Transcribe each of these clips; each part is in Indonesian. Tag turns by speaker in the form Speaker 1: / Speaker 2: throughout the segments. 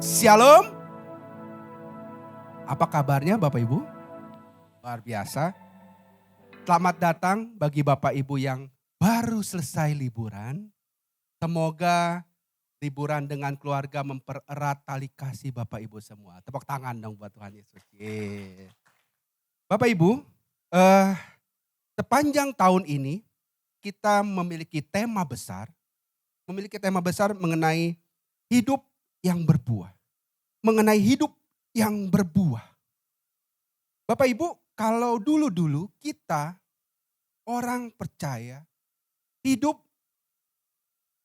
Speaker 1: Shalom, apa kabarnya Bapak Ibu? Luar biasa. Selamat datang bagi Bapak Ibu yang baru selesai liburan. Semoga liburan dengan keluarga mempererat tali kasih Bapak Ibu semua. Tepuk tangan dong buat Tuhan Yesus. Yeay. Bapak Ibu, sepanjang tahun ini kita memiliki tema besar mengenai hidup yang berbuah. Mengenai hidup yang berbuah. Bapak Ibu, kalau dulu-dulu kita orang percaya hidup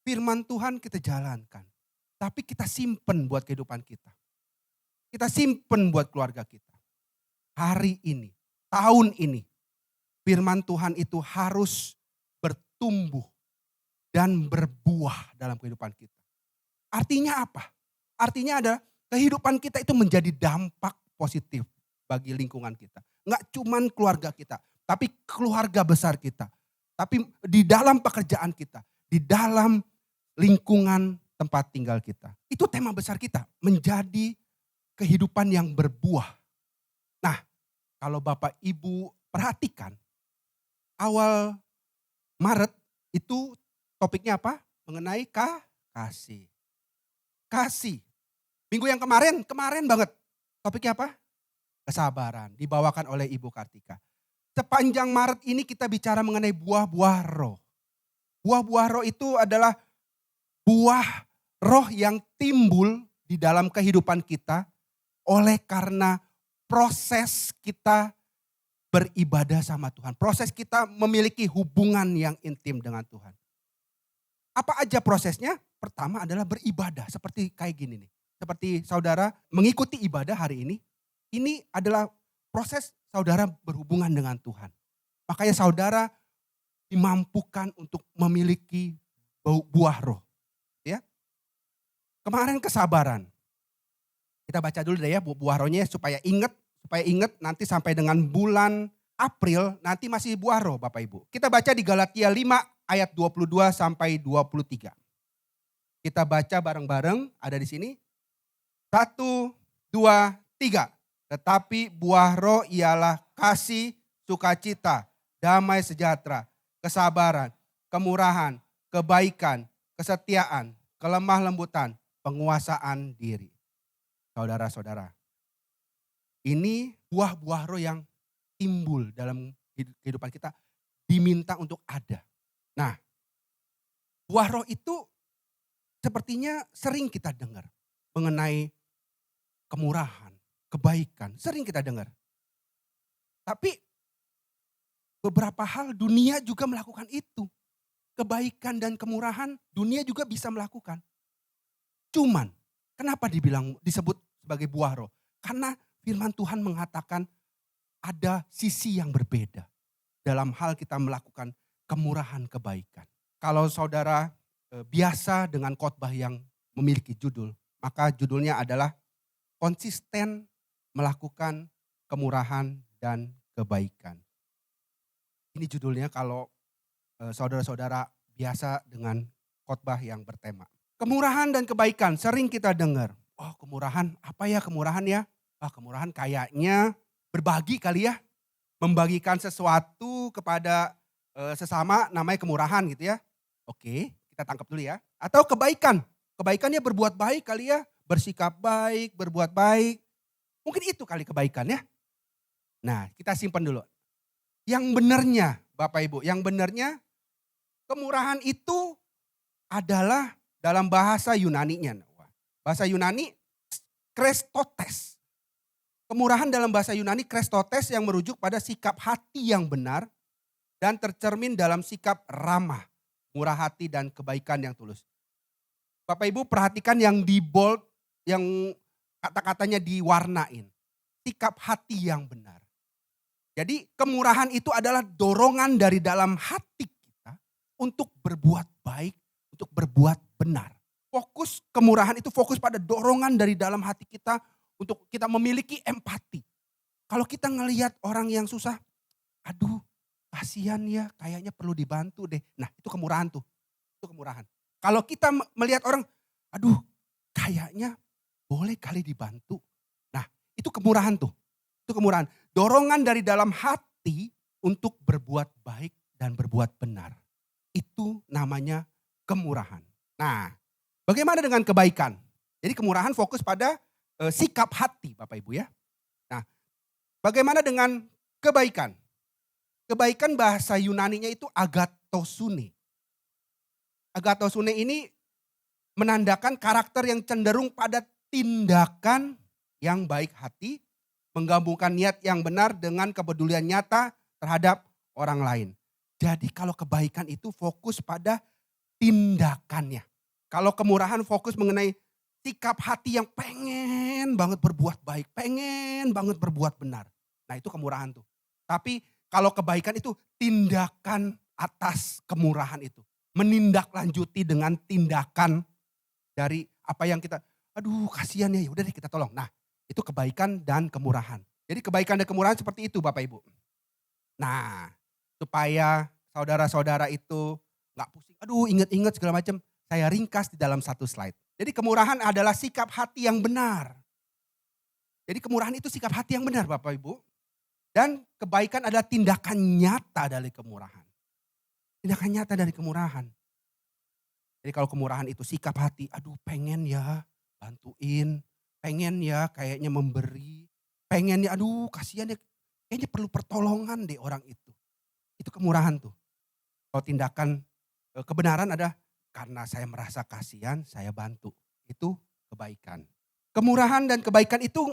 Speaker 1: firman Tuhan kita jalankan. Tapi kita simpen buat kehidupan kita. Kita simpen buat keluarga kita. Hari ini, tahun ini, firman Tuhan itu harus bertumbuh dan berbuah dalam kehidupan kita. Artinya apa? Artinya adalah kehidupan kita itu menjadi dampak positif bagi lingkungan kita. Enggak cuman keluarga kita, tapi keluarga besar kita. Tapi di dalam pekerjaan kita, di dalam lingkungan tempat tinggal kita. Itu tema besar kita, menjadi kehidupan yang berbuah. Nah, kalau Bapak Ibu perhatikan, awal Maret itu topiknya apa? Mengenai kasih. Kasih. Minggu yang kemarin banget. Topiknya apa? Kesabaran. Dibawakan oleh Ibu Kartika. Sepanjang Maret ini kita bicara mengenai buah-buah roh. Buah-buah roh itu adalah buah roh yang timbul di dalam kehidupan kita oleh karena proses kita beribadah sama Tuhan. Proses kita memiliki hubungan yang intim dengan Tuhan. Apa aja prosesnya? Pertama adalah beribadah seperti kayak gini nih. Seperti saudara mengikuti ibadah hari ini adalah proses saudara berhubungan dengan Tuhan. Makanya saudara dimampukan untuk memiliki buah roh. Ya. Kemarin kesabaran. Kita baca dulu deh ya buah rohnya supaya ingat nanti sampai dengan bulan April nanti masih buah roh Bapak Ibu. Kita baca di Galatia 5 ayat 22 sampai 23. Kita baca bareng-bareng, ada di sini. 1, 2, 3. Tetapi buah roh ialah kasih, sukacita, damai sejahtera, kesabaran, kemurahan, kebaikan, kesetiaan, kelemah lembutan, penguasaan diri. Saudara-saudara, ini buah-buah roh yang timbul dalam kehidupan kita diminta untuk ada. Nah, buah roh itu sepertinya sering kita dengar mengenai kemurahan, kebaikan, sering kita dengar. Tapi beberapa hal dunia juga melakukan itu. Kebaikan dan kemurahan dunia juga bisa melakukan. Cuman kenapa disebut sebagai buah roh? Karena firman Tuhan mengatakan ada sisi yang berbeda dalam hal kita melakukan kemurahan kebaikan. Kalau saudara biasa dengan khotbah yang memiliki judul, maka judulnya adalah konsisten melakukan kemurahan dan kebaikan. Ini judulnya kalau saudara-saudara biasa dengan khotbah yang bertema. Kemurahan dan kebaikan sering kita dengar. Oh kemurahan, apa ya kemurahan ya? Kemurahan kayaknya berbagi kali ya. Membagikan sesuatu kepada sesama namanya kemurahan gitu ya. Oke, kita tangkap dulu ya. Atau kebaikan. Kebaikannya berbuat baik kali ya. Bersikap baik, berbuat baik. Mungkin itu kali kebaikan ya. Nah kita simpan dulu. Yang benarnya Bapak Ibu, yang benarnya kemurahan itu adalah dalam bahasa Yunaninya. Bahasa Yunani krestotes. Kemurahan dalam bahasa Yunani krestotes yang merujuk pada sikap hati yang benar dan tercermin dalam sikap ramah, murah hati dan kebaikan yang tulus. Bapak Ibu perhatikan yang di bold, yang kata-katanya diwarnain. Sikap hati yang benar. Jadi kemurahan itu adalah dorongan dari dalam hati kita untuk berbuat baik, untuk berbuat benar. Fokus kemurahan itu fokus pada dorongan dari dalam hati kita untuk kita memiliki empati. Kalau kita ngelihat orang yang susah, aduh kasihan ya kayaknya perlu dibantu deh. Nah itu kemurahan tuh, itu kemurahan. Kalau kita melihat orang, aduh kayaknya boleh kali dibantu. Nah, itu kemurahan tuh. Itu kemurahan. Dorongan dari dalam hati untuk berbuat baik dan berbuat benar. Itu namanya kemurahan. Nah, bagaimana dengan kebaikan? Jadi kemurahan fokus pada sikap hati Bapak Ibu ya. Nah, bagaimana dengan kebaikan? Kebaikan bahasa Yunaninya itu agatosune. Agatosune ini menandakan karakter yang cenderung pada tindakan yang baik hati, menggabungkan niat yang benar dengan kepedulian nyata terhadap orang lain. Jadi kalau kebaikan itu fokus pada tindakannya. Kalau kemurahan fokus mengenai sikap hati yang pengen banget berbuat baik, pengen banget berbuat benar. Nah itu kemurahan tuh. Tapi kalau kebaikan itu tindakan atas kemurahan itu. Menindaklanjuti dengan tindakan dari apa yang kita, aduh kasihan ya, udah deh kita tolong. Nah itu kebaikan dan kemurahan. Jadi kebaikan dan kemurahan seperti itu Bapak Ibu. Nah supaya saudara-saudara itu nggak pusing, aduh inget-inget segala macam. Saya ringkas di dalam satu slide. Jadi kemurahan adalah sikap hati yang benar. Jadi kemurahan itu sikap hati yang benar Bapak Ibu. Dan kebaikan adalah tindakan nyata dari kemurahan. Tindakan nyata dari kemurahan. Jadi kalau kemurahan itu sikap hati, aduh pengen ya bantuin, pengen ya kayaknya memberi, pengen ya aduh kasihan ya, kayaknya perlu pertolongan deh orang itu. Itu kemurahan tuh. Kalau tindakan kebenaran ada karena saya merasa kasihan, saya bantu. Itu kebaikan. Kemurahan dan kebaikan itu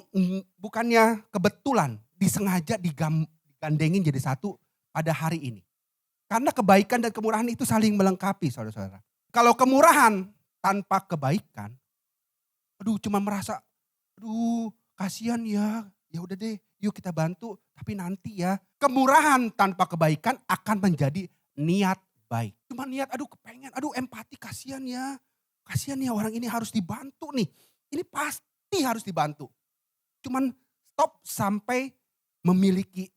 Speaker 1: bukannya kebetulan, disengaja digandengin jadi satu pada hari ini. Karena kebaikan dan kemurahan itu saling melengkapi saudara-saudara. Kalau kemurahan tanpa kebaikan, aduh cuma merasa, aduh kasihan ya, ya udah deh yuk kita bantu, tapi nanti ya. Kemurahan tanpa kebaikan akan menjadi niat baik. Cuma niat, aduh kepengen, aduh empati kasihan ya orang ini harus dibantu nih. Ini pasti harus dibantu. Cuman stop sampai memiliki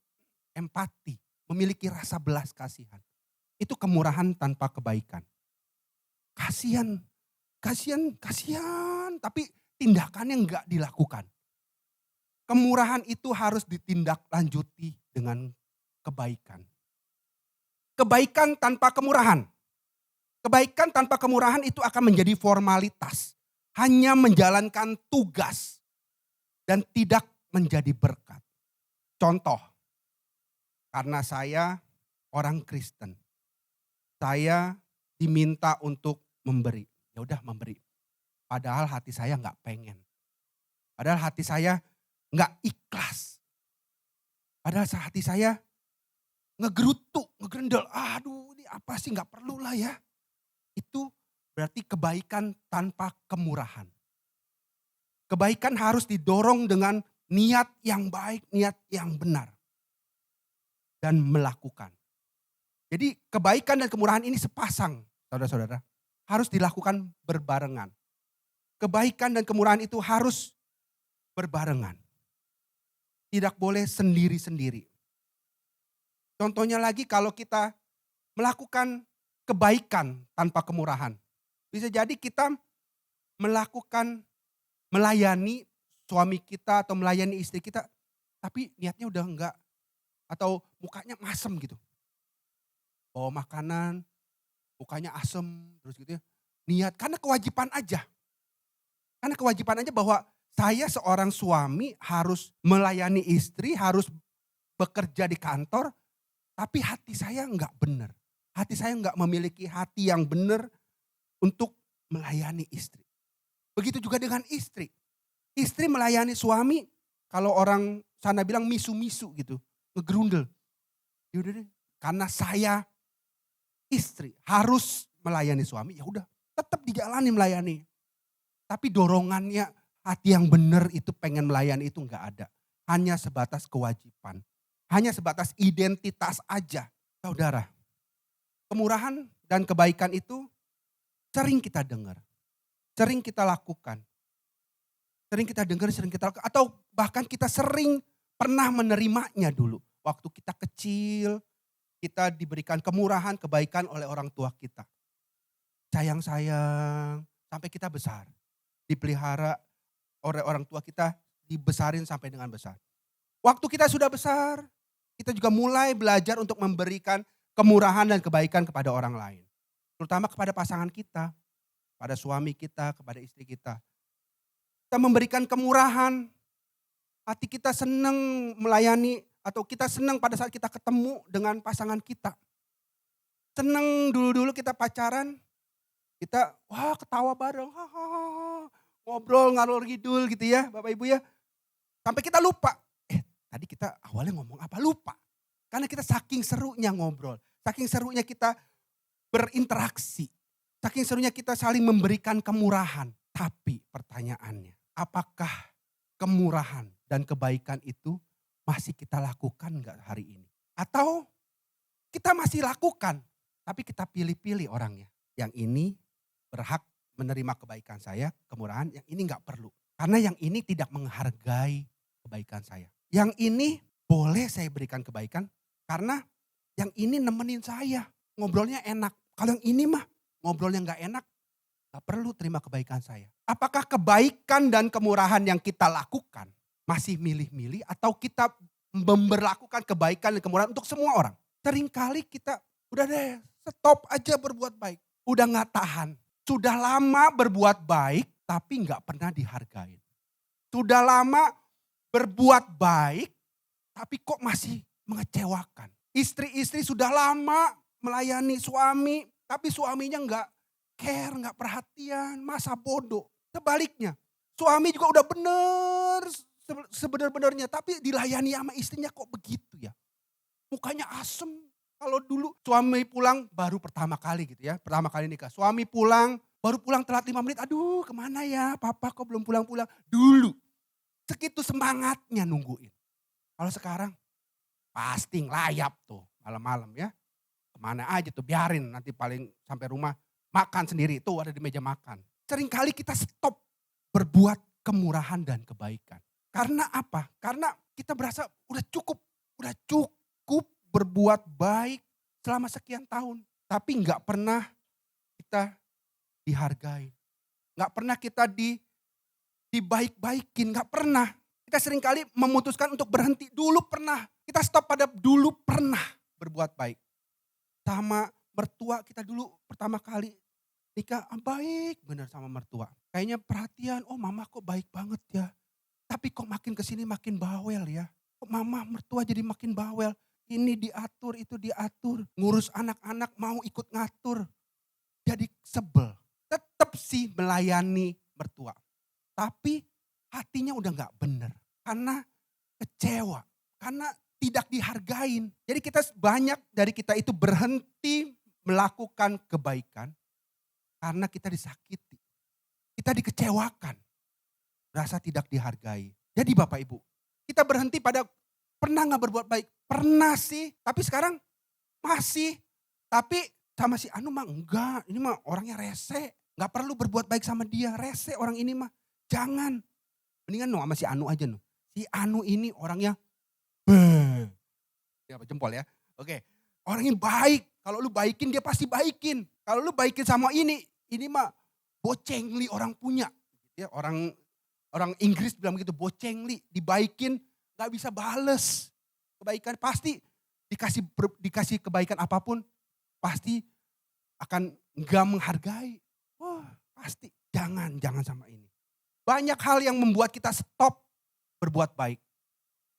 Speaker 1: empati, memiliki rasa belas kasihan. Itu kemurahan tanpa kebaikan. Kasihan, kasihan, tapi tindakannya enggak dilakukan. Kemurahan itu harus ditindaklanjuti dengan kebaikan. Kebaikan tanpa kemurahan. Kebaikan tanpa kemurahan itu akan menjadi formalitas. Hanya menjalankan tugas dan tidak menjadi berkat. Contoh, karena saya orang Kristen. Saya diminta untuk memberi. Ya udah memberi. Padahal hati saya nggak pengen. Padahal hati saya nggak ikhlas. Padahal hati saya ngegerutu, ngegrendel. Aduh ini apa sih nggak perlu lah ya. Itu berarti kebaikan tanpa kemurahan. Kebaikan harus didorong dengan niat yang baik, niat yang benar. Dan melakukan. Jadi kebaikan dan kemurahan ini sepasang saudara-saudara. Harus dilakukan berbarengan. Kebaikan dan kemurahan itu harus berbarengan. Tidak boleh sendiri-sendiri. Contohnya lagi kalau kita melakukan kebaikan tanpa kemurahan. Bisa jadi kita melayani suami kita atau melayani istri kita. Tapi niatnya udah enggak. Atau mukanya masem gitu. Bawa makanan, mukanya asem terus gitu ya. Niat karena kewajiban aja. Karena kewajiban aja bahwa saya seorang suami harus melayani istri, harus bekerja di kantor. Tapi hati saya enggak benar. Hati saya enggak memiliki hati yang benar untuk melayani istri. Begitu juga dengan istri. Istri melayani suami, kalau orang sana bilang misu-misu gitu, ngegerundel. Yaudah deh, karena saya istri harus melayani suami, ya udah tetap dijalani melayani. Tapi dorongannya hati yang benar itu pengen melayani itu enggak ada. Hanya sebatas kewajiban. Hanya sebatas identitas aja. Saudara, kemurahan dan kebaikan itu sering kita dengar. Sering kita lakukan. Sering kita dengar, sering kita lakukan. Atau bahkan kita sering pernah menerimanya dulu. Waktu kita kecil, kita diberikan kemurahan, kebaikan oleh orang tua kita. Sayang-sayang, sampai kita besar. Dipelihara oleh orang tua kita dibesarin sampai dengan besar. Waktu kita sudah besar, kita juga mulai belajar untuk memberikan kemurahan dan kebaikan kepada orang lain. Terutama kepada pasangan kita, pada suami kita, kepada istri kita. Kita memberikan kemurahan, hati kita senang melayani atau kita senang pada saat kita ketemu dengan pasangan kita. Senang dulu-dulu kita pacaran, kita wah ketawa bareng, hahaha, ngobrol ngalor ngidul gitu ya Bapak Ibu ya. Sampai kita lupa, tadi kita awalnya ngomong apa lupa. Karena kita saking serunya ngobrol, saking serunya kita berinteraksi, saking serunya kita saling memberikan kemurahan. Tapi pertanyaannya, apakah kemurahan dan kebaikan itu masih kita lakukan nggak hari ini? Atau kita masih lakukan, tapi kita pilih-pilih orangnya. Yang ini berhak menerima kebaikan saya, kemurahan, yang ini nggak perlu. Karena yang ini tidak menghargai kebaikan saya. Yang ini boleh saya berikan kebaikan karena yang ini nemenin saya. Ngobrolnya enak. Kalau yang ini mah ngobrolnya nggak enak, nggak perlu terima kebaikan saya. Apakah kebaikan dan kemurahan yang kita lakukan masih milih-milih atau kita memberlakukan kebaikan dan kemurahan untuk semua orang? Seringkali kita udah deh stop aja berbuat baik. Udah nggak tahan. Sudah lama berbuat baik tapi nggak pernah dihargai. Sudah lama berbuat baik tapi kok masih mengecewakan. Istri-istri sudah lama melayani suami tapi suaminya nggak care, nggak perhatian, masa bodoh. Sebaliknya, suami juga udah bener sebenar-benarnya tapi dilayani sama istrinya kok begitu ya. Mukanya asem. Kalau dulu suami pulang baru pertama kali gitu ya, pertama kali nikah. Suami pulang, baru pulang telat 5 menit, aduh kemana ya papa kok belum pulang-pulang. Dulu, segitu semangatnya nungguin. Kalau sekarang, pasti ngelayap tuh malam-malam ya. Kemana aja tuh biarin nanti paling sampai rumah makan sendiri, tuh ada di meja makan. Seringkali kita stop berbuat kemurahan dan kebaikan. Karena apa? Karena kita berasa udah cukup berbuat baik selama sekian tahun. Tapi nggak pernah kita dihargai. Nggak pernah kita dibaik-baikin, nggak pernah. Kita seringkali memutuskan untuk berhenti. Dulu pernah, kita stop pada dulu pernah berbuat baik. Sama mertua kita dulu pertama kali nikah, baik bener sama mertua. Kayaknya perhatian, oh mama kok baik banget ya. Tapi kok makin kesini makin bawel ya. Kok mama mertua jadi makin bawel. Ini diatur, itu diatur. Ngurus anak-anak mau ikut ngatur. Jadi sebel. Tetap sih melayani mertua. Tapi hatinya udah gak bener. Karena kecewa. Karena tidak dihargain. Jadi kita banyak dari kita itu berhenti melakukan kebaikan. Karena kita disakiti. Kita dikecewakan. Rasa tidak dihargai. Jadi Bapak Ibu, kita berhenti pada pernah gak berbuat baik? Pernah sih, tapi sekarang masih. Tapi sama si Anu mah enggak, ini mah orangnya rese. Gak perlu berbuat baik sama dia, rese orang ini mah. Jangan, mendingan sama si Anu aja. Si Anu ini orangnya, ya jempol ya. Oke, orangnya baik. Kalau lu baikin dia pasti baikin. Kalau lu baikin sama ini mah bocengli orang punya. Ya, orang Inggris bilang begitu, bocengli, dibaikin gak bisa bales. Kebaikan pasti dikasih kebaikan apapun pasti akan enggak menghargai. Wah, pasti jangan sama ini. Banyak hal yang membuat kita stop berbuat baik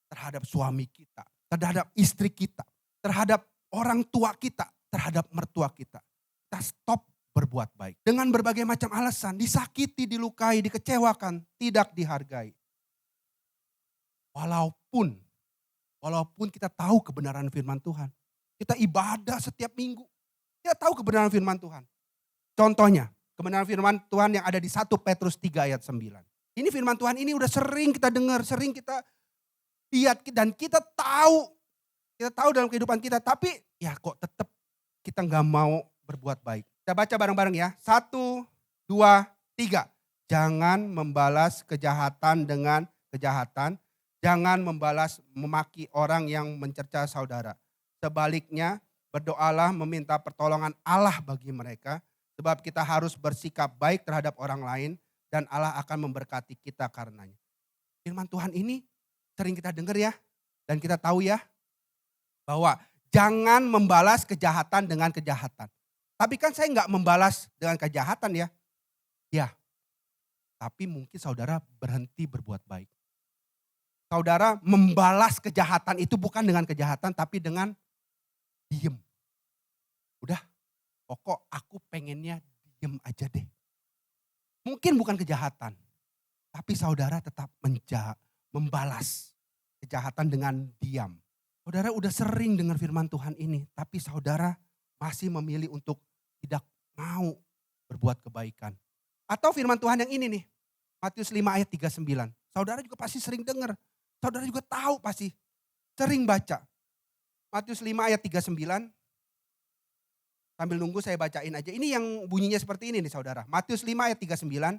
Speaker 1: terhadap suami kita, terhadap istri kita, terhadap orang tua kita, terhadap mertua kita. Kita stop berbuat baik dengan berbagai macam alasan, disakiti, dilukai, dikecewakan, tidak dihargai. Walaupun kita tahu kebenaran firman Tuhan. Kita ibadah setiap minggu. Kita tahu kebenaran firman Tuhan. Contohnya, kebenaran firman Tuhan yang ada di 1 Petrus 3 ayat 9. Ini firman Tuhan ini udah sering kita dengar, sering kita lihat dan kita tahu. Kita tahu dalam kehidupan kita, tapi ya kok tetap kita nggak mau berbuat baik. Kita baca bareng-bareng ya. 1, 2, 3. Jangan membalas kejahatan dengan kejahatan. Jangan memaki orang yang mencerca saudara. Sebaliknya, berdoalah meminta pertolongan Allah bagi mereka. Sebab kita harus bersikap baik terhadap orang lain dan Allah akan memberkati kita karenanya. Firman Tuhan ini sering kita dengar ya, dan kita tahu ya, bahwa jangan membalas kejahatan dengan kejahatan. Tapi kan saya nggak membalas dengan kejahatan ya. Ya, tapi mungkin saudara berhenti berbuat baik. Saudara membalas kejahatan itu bukan dengan kejahatan tapi dengan diem. Udah, pokok aku pengennya diem aja deh. Mungkin bukan kejahatan, tapi saudara tetap membalas kejahatan dengan diam. Saudara udah sering dengar firman Tuhan ini, tapi saudara masih memilih untuk tidak mau berbuat kebaikan. Atau firman Tuhan yang ini nih, Matius 5 ayat 39. Saudara juga pasti sering dengar. Saudara juga tahu pasti, sering baca. Matius 5 ayat 39, sambil nunggu saya bacain aja. Ini yang bunyinya seperti ini nih saudara. Matius 5 ayat 39,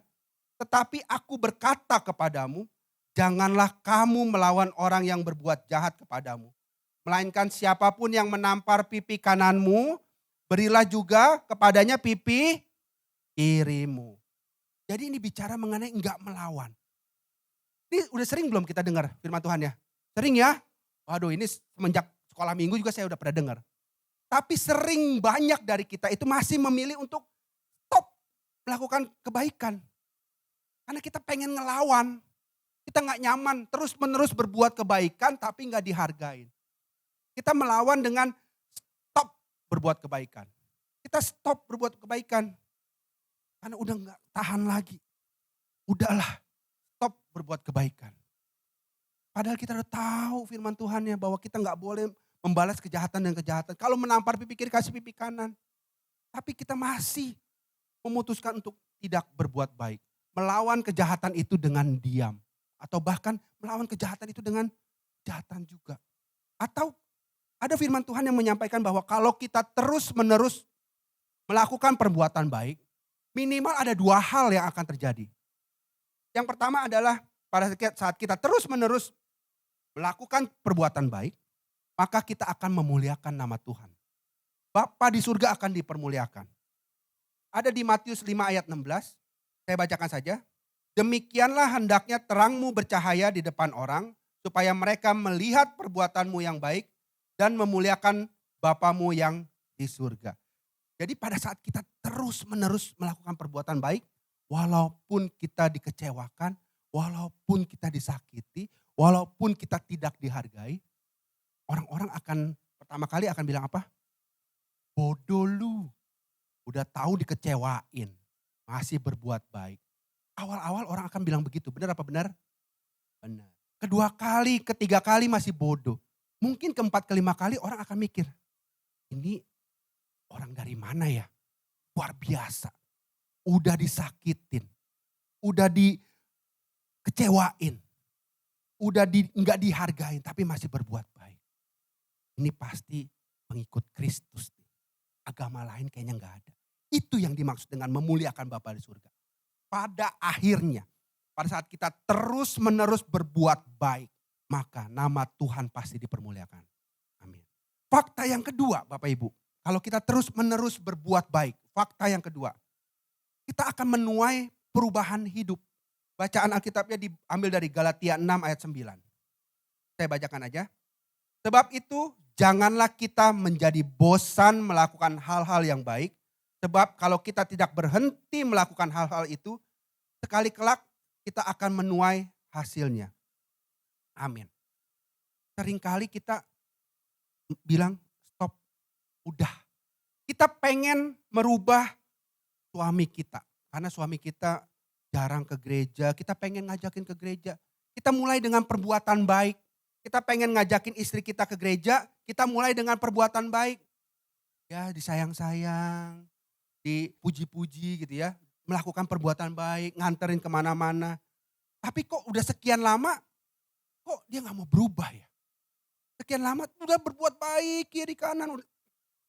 Speaker 1: tetapi aku berkata kepadamu, janganlah kamu melawan orang yang berbuat jahat kepadamu. Melainkan siapapun yang menampar pipi kananmu, berilah juga kepadanya pipi kirimu. Jadi ini bicara mengenai enggak melawan. Ini udah sering belum kita dengar firman Tuhan ya? Sering ya? Waduh ini semenjak sekolah minggu juga saya udah pernah dengar. Tapi sering banyak dari kita itu masih memilih untuk stop melakukan kebaikan. Karena kita pengen ngelawan. Kita gak nyaman terus menerus berbuat kebaikan tapi gak dihargain. Kita melawan dengan stop berbuat kebaikan. Kita stop berbuat kebaikan. Karena udah gak tahan lagi. Udahlah. Stop berbuat kebaikan. Padahal kita udah tahu firman Tuhannya bahwa kita nggak boleh membalas kejahatan dan kejahatan. Kalau menampar pipi kiri kasih pipi kanan. Tapi kita masih memutuskan untuk tidak berbuat baik. Melawan kejahatan itu dengan diam. Atau bahkan melawan kejahatan itu dengan kejahatan juga. Atau ada firman Tuhan yang menyampaikan bahwa kalau kita terus menerus melakukan perbuatan baik. Minimal ada dua hal yang akan terjadi. Yang pertama adalah pada saat kita terus menerus melakukan perbuatan baik, maka kita akan memuliakan nama Tuhan. Bapa di surga akan dipermuliakan. Ada di Matius 5 ayat 16, saya bacakan saja. Demikianlah hendaknya terangmu bercahaya di depan orang, supaya mereka melihat perbuatanmu yang baik dan memuliakan Bapamu yang di surga. Jadi pada saat kita terus menerus melakukan perbuatan baik, walaupun kita dikecewakan, walaupun kita disakiti, walaupun kita tidak dihargai, orang-orang akan pertama kali akan bilang apa? Bodoh lu, udah tahu dikecewain, masih berbuat baik. Awal-awal orang akan bilang begitu, benar apa benar? Benar. Kedua kali, ketiga kali masih bodoh. Mungkin keempat, kelima kali orang akan mikir, ini orang dari mana ya? Luar biasa. Udah disakitin, udah dikecewain, udah nggak dihargain tapi masih berbuat baik. Ini pasti pengikut Kristus. Agama lain kayaknya nggak ada. Itu yang dimaksud dengan memuliakan Bapa di surga. Pada akhirnya, pada saat kita terus menerus berbuat baik, maka nama Tuhan pasti dipermuliakan. Amin. Fakta yang kedua Bapak Ibu, kalau kita terus menerus berbuat baik, fakta yang kedua, kita akan menuai perubahan hidup. Bacaan Alkitabnya diambil dari Galatia 6 ayat 9. Saya bacakan aja. Sebab itu janganlah kita menjadi bosan melakukan hal-hal yang baik. Sebab kalau kita tidak berhenti melakukan hal-hal itu, sekali kelak kita akan menuai hasilnya. Amin. Seringkali kita bilang stop, udah. Kita pengen merubah suami kita. Karena suami kita jarang ke gereja, kita pengen ngajakin ke gereja. Kita mulai dengan perbuatan baik. Kita pengen ngajakin istri kita ke gereja, kita mulai dengan perbuatan baik. Ya disayang-sayang, dipuji-puji gitu ya. Melakukan perbuatan baik, nganterin kemana-mana. Tapi kok udah sekian lama, kok dia gak mau berubah ya. Sekian lama udah berbuat baik, kiri kanan,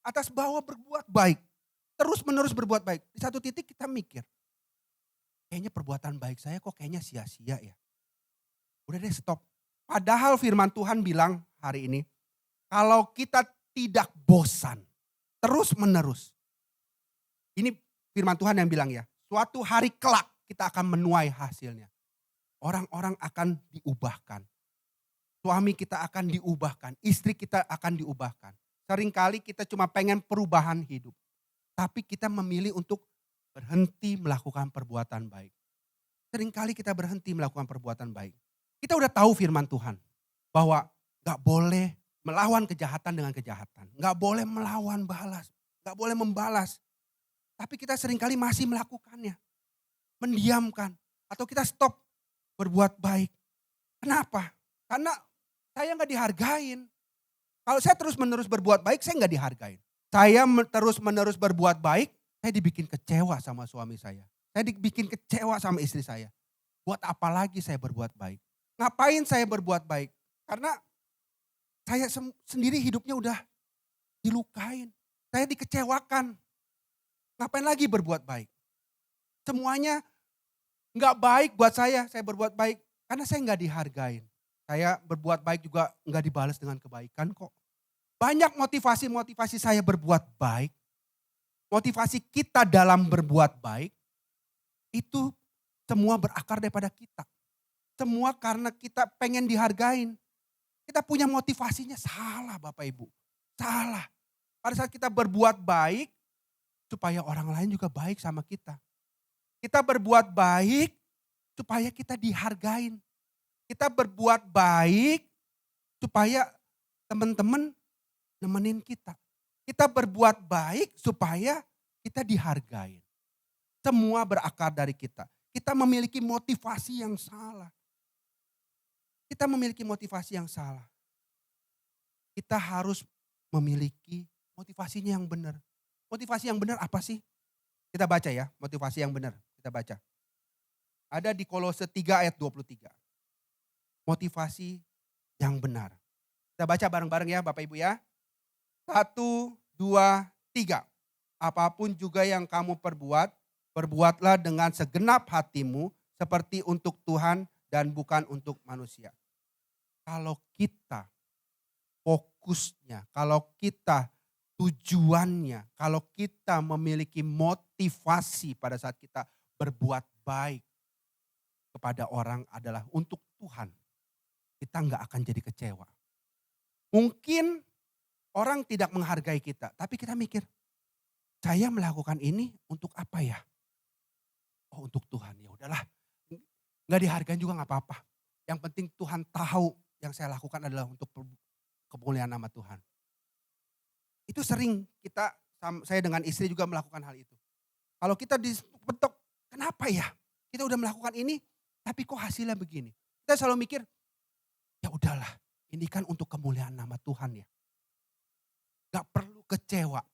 Speaker 1: atas bawah berbuat baik. Terus menerus berbuat baik. Di satu titik kita mikir, kayaknya perbuatan baik saya kok kayaknya sia-sia ya. Udah deh stop. Padahal firman Tuhan bilang hari ini, kalau kita tidak bosan, terus menerus. Ini firman Tuhan yang bilang ya, suatu hari kelak kita akan menuai hasilnya. Orang-orang akan diubahkan. Suami kita akan diubahkan, istri kita akan diubahkan. Seringkali kita cuma pengen perubahan hidup. Tapi kita memilih untuk berhenti melakukan perbuatan baik. Seringkali kita berhenti melakukan perbuatan baik. Kita udah tahu firman Tuhan. Bahwa gak boleh melawan kejahatan dengan kejahatan. Gak boleh melawan balas. Gak boleh membalas. Tapi kita seringkali masih melakukannya. Mendiamkan. Atau kita stop berbuat baik. Kenapa? Karena saya gak dihargain. Kalau saya terus menerus berbuat baik, saya gak dihargain. Saya terus menerus berbuat baik, saya dibikin kecewa sama suami saya. Saya dibikin kecewa sama istri saya. Buat apa lagi saya berbuat baik? Ngapain saya berbuat baik? Karena saya sendiri hidupnya udah dilukain. Saya dikecewakan. Ngapain lagi berbuat baik? Semuanya gak baik buat saya berbuat baik. Karena saya gak dihargain. Saya berbuat baik juga gak dibalas dengan kebaikan kok. Banyak motivasi-motivasi saya berbuat baik. Motivasi kita dalam berbuat baik. Itu semua berakar daripada kita. Semua karena kita pengen dihargain. Kita punya motivasinya salah Bapak Ibu. Salah. Pada saat kita berbuat baik, supaya orang lain juga baik sama kita. Kita berbuat baik, supaya kita dihargain. Kita berbuat baik, supaya teman-teman nemenin kita. Kita berbuat baik, supaya kita dihargain. Semua berakar dari kita. Kita memiliki motivasi yang salah. Kita memiliki motivasi yang salah. Kita harus memiliki motivasinya yang benar. Motivasi yang benar apa sih? Kita baca ya, motivasi yang benar. Kita baca. Ada di Kolose 3 ayat 23. Motivasi yang benar. Kita baca bareng-bareng ya Bapak Ibu ya. 1, 2, 3. Apapun juga yang kamu perbuat, perbuatlah dengan segenap hatimu seperti untuk Tuhan dan bukan untuk manusia. Kalau kita fokusnya, kalau kita tujuannya, kalau kita memiliki motivasi pada saat kita berbuat baik kepada orang adalah untuk Tuhan, kita nggak akan jadi kecewa. Mungkin orang tidak menghargai kita, tapi kita mikir, saya melakukan ini untuk apa ya? Oh untuk Tuhan, ya udahlah. Nggak dihargain juga nggak apa-apa. Yang penting Tuhan tahu yang saya lakukan adalah untuk kemuliaan nama Tuhan. Itu sering saya dengan istri juga melakukan hal itu. Kalau kita dipetok, kenapa ya? Kita udah melakukan ini, tapi kok hasilnya begini? Kita selalu mikir, ya udahlah, ini kan untuk kemuliaan nama Tuhan ya. Gak perlu kecewa,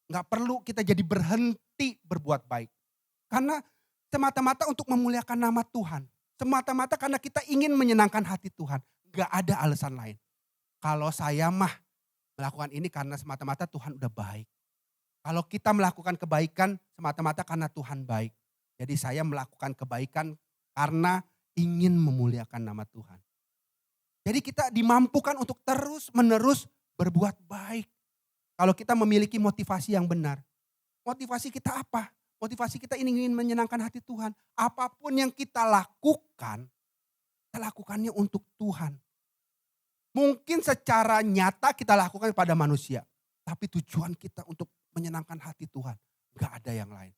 Speaker 1: gak perlu kita jadi berhenti berbuat baik. Karena semata-mata untuk memuliakan nama Tuhan. Semata-mata karena kita ingin menyenangkan hati Tuhan. Gak ada alasan lain. Kalau saya mah melakukan ini karena semata-mata Tuhan udah baik. Kalau kita melakukan kebaikan semata-mata karena Tuhan baik. Jadi saya melakukan kebaikan karena ingin memuliakan nama Tuhan. Jadi kita dimampukan untuk terus menerus berbuat baik. Kalau kita memiliki motivasi yang benar. Motivasi kita apa? Motivasi kita ingin menyenangkan hati Tuhan. Apapun yang kita lakukan lakukannya untuk Tuhan. Mungkin secara nyata kita lakukan pada manusia. Tapi tujuan kita untuk menyenangkan hati Tuhan. Gak ada yang lain.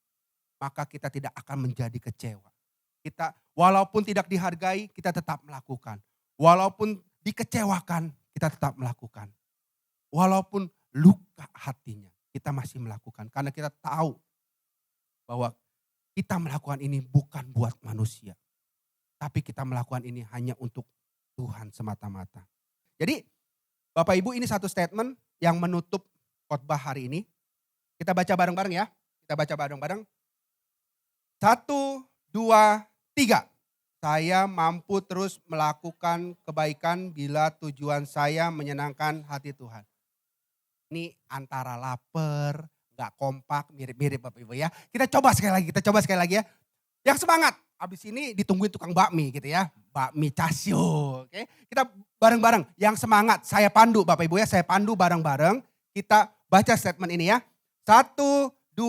Speaker 1: Maka kita tidak akan menjadi kecewa. Kita walaupun tidak dihargai, kita tetap melakukan. Walaupun dikecewakan, kita tetap melakukan. Walaupun luka hatinya, kita masih melakukan. Karena kita tahu bahwa kita melakukan ini bukan buat manusia. Tapi kita melakukan ini hanya untuk Tuhan semata-mata. Jadi Bapak Ibu ini satu statement yang menutup khotbah hari ini. Kita baca bareng-bareng ya. Kita baca bareng-bareng. 1, 2, 3. Saya mampu terus melakukan kebaikan bila tujuan saya menyenangkan hati Tuhan. Ini antara lapar, gak kompak, mirip-mirip Bapak Ibu ya. Kita coba sekali lagi ya. Yang semangat, abis ini ditungguin tukang bakmi gitu ya. Bakmi casio, oke. Kita bareng-bareng, yang semangat, saya pandu Bapak Ibu ya. Saya pandu bareng-bareng, kita baca statement ini ya. 1, 2,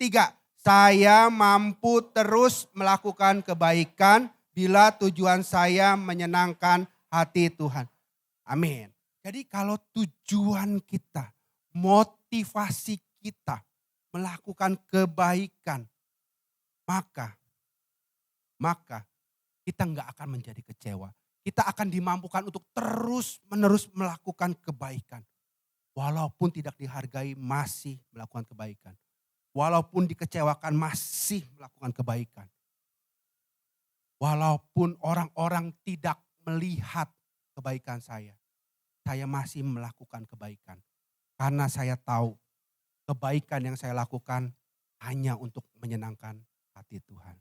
Speaker 1: 3. Saya mampu terus melakukan kebaikan bila tujuan saya menyenangkan hati Tuhan. Amin. Jadi kalau tujuan kita, motivasi kita melakukan kebaikan, maka kita nggak akan menjadi kecewa. Kita akan dimampukan untuk terus menerus melakukan kebaikan. Walaupun tidak dihargai masih melakukan kebaikan. Walaupun dikecewakan masih melakukan kebaikan. Walaupun orang-orang tidak melihat kebaikan saya masih melakukan kebaikan. Karena saya tahu kebaikan yang saya lakukan hanya untuk menyenangkan hati Tuhan.